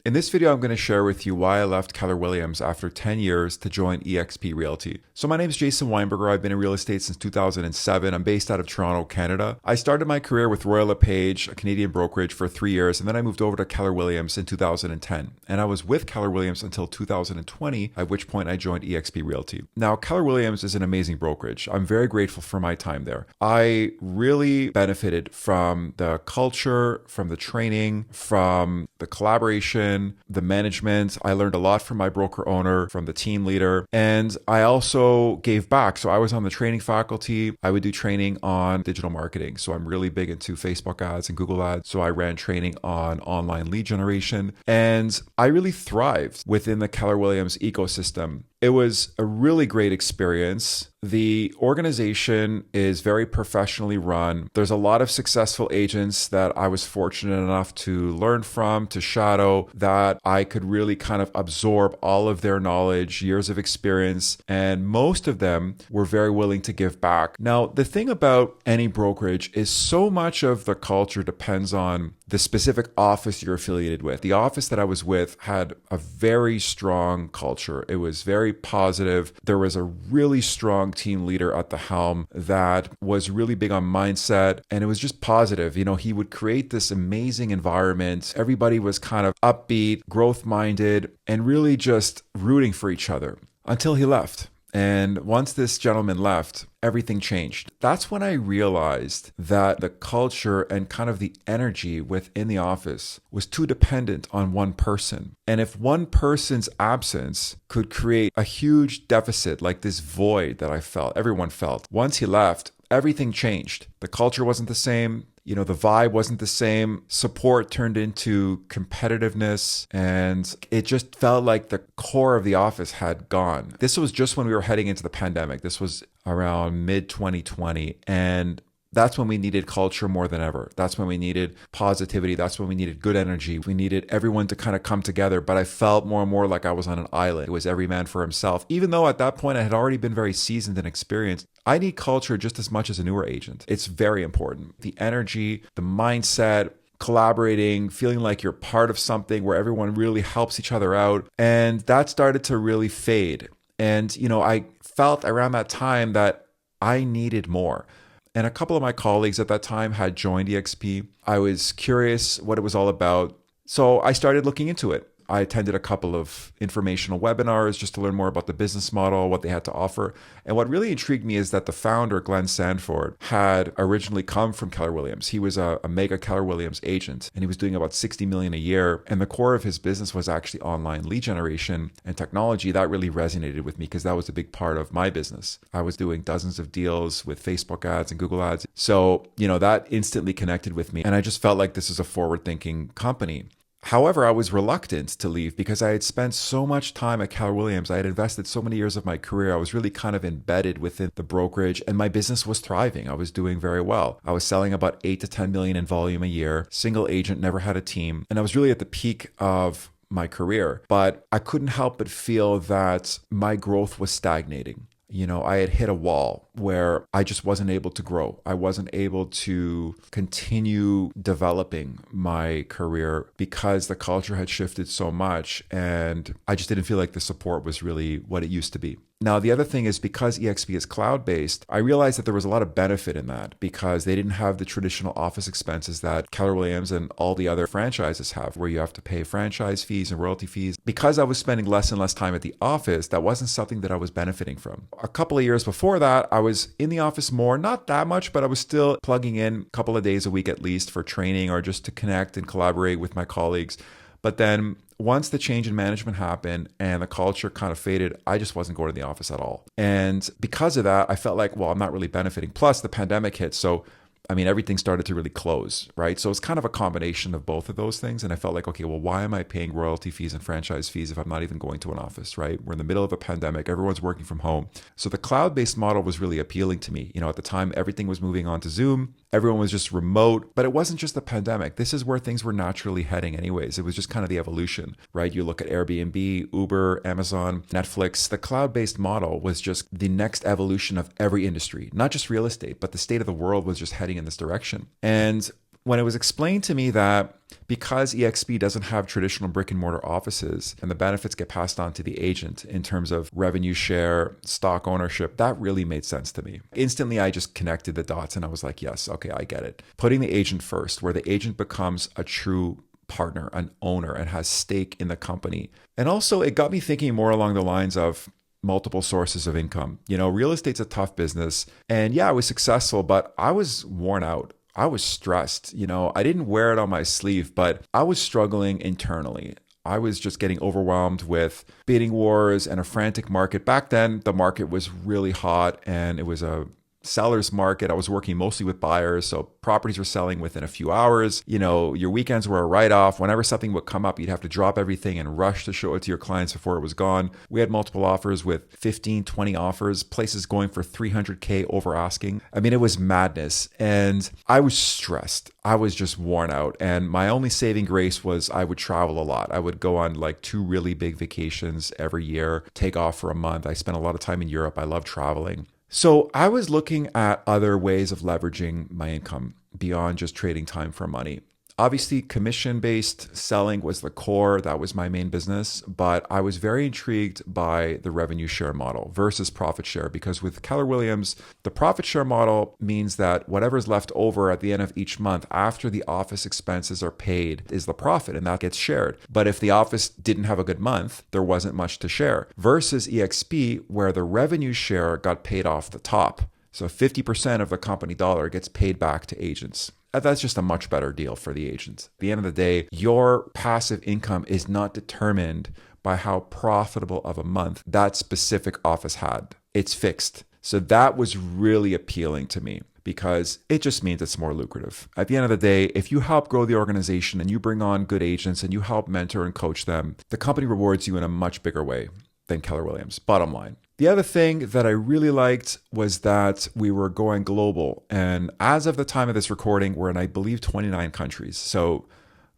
In this video, I'm going to share with you why I left Keller Williams after 10 years to join eXp Realty. So my name is Jason Weinberger. I've been in real estate since 2007. I'm based out of Toronto, Canada. I started my career with Royal LePage, a Canadian brokerage, for 3 years, and then I moved over to Keller Williams in 2010. And I was with Keller Williams until 2020, at which point I joined eXp Realty. Now, Keller Williams is an amazing brokerage. I'm very grateful for my time there. I really benefited from the culture, from the training, from the collaboration, the management. I learned a lot from my broker owner, from the team leader, and I also gave back. So I was on the training faculty. I would do training on digital marketing. So I'm really big into Facebook ads and Google ads. So I ran training on online lead generation, and I really thrived within the Keller Williams ecosystem. It was a really great experience. The organization is very professionally run. There's a lot of successful agents that I was fortunate enough to learn from, to shadow, that I could really kind of absorb all of their knowledge, years of experience, and most of them were very willing to give back. Now, the thing about any brokerage is so much of the culture depends on the specific office you're affiliated with. The office that I was with had a very strong culture. It was very positive. There was a really strong team leader at the helm that was really big on mindset, and it was just positive. You know, he would create this amazing environment. Everybody was kind of upbeat, growth-minded, and really just rooting for each other until he left. And once this gentleman left, everything changed. That's when I realized that the culture and kind of the energy within the office was too dependent on one person. And if one person's absence could create a huge deficit, like this void that I felt, everyone felt, once he left, everything changed. The culture wasn't the same. You know, the vibe wasn't the same. Support turned into competitiveness, and it just felt like the core of the office had gone. This was just when we were heading into the pandemic. This was around mid-2020, and that's when we needed culture more than ever. That's when we needed positivity. That's when we needed good energy. We needed everyone to kind of come together. But I felt more and more like I was on an island. It was every man for himself. Even though at that point I had already been very seasoned and experienced, I need culture just as much as a newer agent. It's very important. The energy, the mindset, collaborating, feeling like you're part of something where everyone really helps each other out. And that started to really fade. And, you know, I felt around that time that I needed more. And a couple of my colleagues at that time had joined eXp. I was curious what it was all about. So I started looking into it. I attended a couple of informational webinars just to learn more about the business model, what they had to offer. And what really intrigued me is that the founder, Glenn Sanford, had originally come from Keller Williams. He was a mega Keller Williams agent, and he was doing about $60 million a year. And the core of his business was actually online lead generation and technology. That really resonated with me because that was a big part of my business. I was doing dozens of deals with Facebook ads and Google ads. So, you know, that instantly connected with me. And I just felt like this is a forward-thinking company. However, I was reluctant to leave because I had spent so much time at Keller Williams. I had invested so many years of my career. I was really kind of embedded within the brokerage, and my business was thriving. I was doing very well. I was selling about 8 to 10 million in volume a year, single agent, never had a team. And I was really at the peak of my career, but I couldn't help but feel that my growth was stagnating. You know, I had hit a wall where I just wasn't able to grow. I wasn't able to continue developing my career because the culture had shifted so much, and I just didn't feel like the support was really what it used to be. Now, the other thing is because eXp is cloud-based, I realized that there was a lot of benefit in that because they didn't have the traditional office expenses that Keller Williams and all the other franchises have, where you have to pay franchise fees and royalty fees. Because I was spending less and less time at the office, that wasn't something that I was benefiting from. A couple of years before that, I was in the office more, not that much, but I was still plugging in a couple of days a week at least for training or just to connect and collaborate with my colleagues. But then once the change in management happened and the culture kind of faded, I just wasn't going to the office at all. And because of that, I felt like, well, I'm not really benefiting. Plus the pandemic hit. So I mean, everything started to really close, right? So it's kind of a combination of both of those things. And I felt like, okay, well, why am I paying royalty fees and franchise fees if I'm not even going to an office, right? We're in the middle of a pandemic. Everyone's working from home. So the cloud-based model was really appealing to me. You know, at the time, everything was moving on to Zoom. Everyone was just remote, but it wasn't just the pandemic. This is where things were naturally heading anyways. It was just kind of the evolution, right? You look at Airbnb, Uber, Amazon, Netflix. The cloud-based model was just the next evolution of every industry, not just real estate, but the state of the world was just heading in this direction. And when it was explained to me that because eXp doesn't have traditional brick and mortar offices and the benefits get passed on to the agent in terms of revenue share, stock ownership, that really made sense to me. Instantly, I just connected the dots and I was like, yes, okay, I get it. Putting the agent first, where the agent becomes a true partner, an owner, and has stake in the company. And also, it got me thinking more along the lines of multiple sources of income. Real estate's a tough business. And yeah, I was successful, but I was worn out. I was stressed. I didn't wear it on my sleeve, but I was struggling internally. I was just getting overwhelmed with bidding wars and a frantic market. Back then, the market was really hot and it was a seller's market. I was working mostly with buyers, so properties were selling within a few hours. Your weekends were a write-off. Whenever something would come up, you'd have to drop everything and rush to show it to your clients before it was gone. We had multiple offers with 15, 20 offers, places going for $300K over asking. I mean, it was madness. And I was stressed. I was just worn out. And my only saving grace was I would travel a lot. I would go on like 2 really big vacations every year, take off for a month. I spent a lot of time in Europe. I love traveling. So I was looking at other ways of leveraging my income beyond just trading time for money. Obviously, commission-based selling was the core. That was my main business. But I was very intrigued by the revenue share model versus profit share, because with Keller Williams, the profit share model means that whatever's left over at the end of each month after the office expenses are paid is the profit, and that gets shared. But if the office didn't have a good month, there wasn't much to share. Versus eXp, where the revenue share got paid off the top. So 50% of the company dollar gets paid back to agents. That's just a much better deal for the agent. At the end of the day, your passive income is not determined by how profitable of a month that specific office had. It's fixed. So that was really appealing to me because it just means it's more lucrative. At the end of the day, if you help grow the organization and you bring on good agents and you help mentor and coach them, the company rewards you in a much bigger way than Keller Williams, bottom line. The other thing that I really liked was that we were going global. And as of the time of this recording, we're in, I believe, 29 countries. So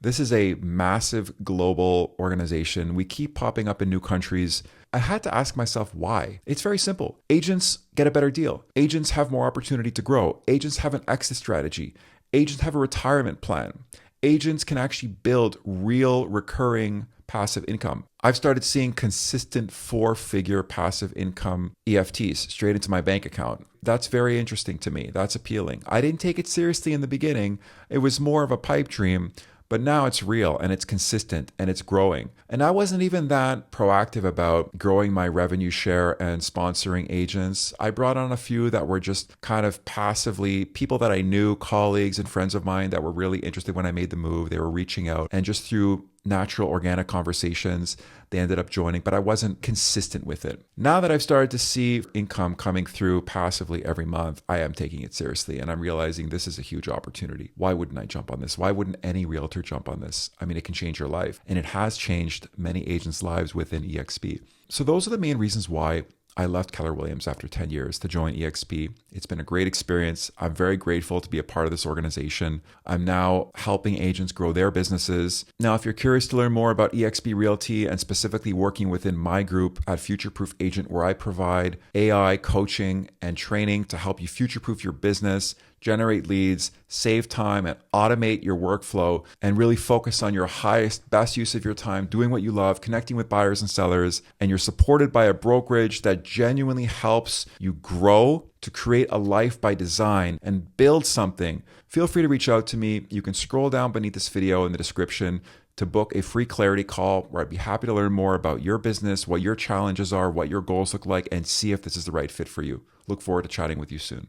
this is a massive global organization. We keep popping up in new countries. I had to ask myself why. It's very simple. Agents get a better deal. Agents have more opportunity to grow. Agents have an exit strategy. Agents have a retirement plan. Agents can actually build real recurring passive income. I've started seeing consistent 4-figure passive income EFTs straight into my bank account. That's very interesting to me. That's appealing. I didn't take it seriously in the beginning. It was more of a pipe dream, but now it's real and it's consistent and it's growing. And I wasn't even that proactive about growing my revenue share and sponsoring agents. I brought on a few that were just kind of passively people that I knew, colleagues and friends of mine that were really interested when I made the move. They were reaching out, and just through natural organic conversations, they ended up joining, but I wasn't consistent with it. Now that I've started to see income coming through passively every month, I am taking it seriously and I'm realizing this is a huge opportunity. Why wouldn't I jump on this? Why wouldn't any realtor jump on this? I mean, it can change your life, and it has changed many agents' lives within eXp. So those are the main reasons why I left Keller Williams after 10 years to join eXp. It's been a great experience. I'm very grateful to be a part of this organization. I'm now helping agents grow their businesses. Now, if you're curious to learn more about eXp Realty and specifically working within my group at Future-Proof Agent, where I provide AI coaching and training to help you future-proof your business, generate leads, save time, and automate your workflow, and really focus on your highest, best use of your time, doing what you love, connecting with buyers and sellers, and you're supported by a brokerage that genuinely helps you grow to create a life by design and build something, feel free to reach out to me. You can scroll down beneath this video in the description to book a free clarity call where I'd be happy to learn more about your business, what your challenges are, what your goals look like, and see if this is the right fit for you. Look forward to chatting with you soon.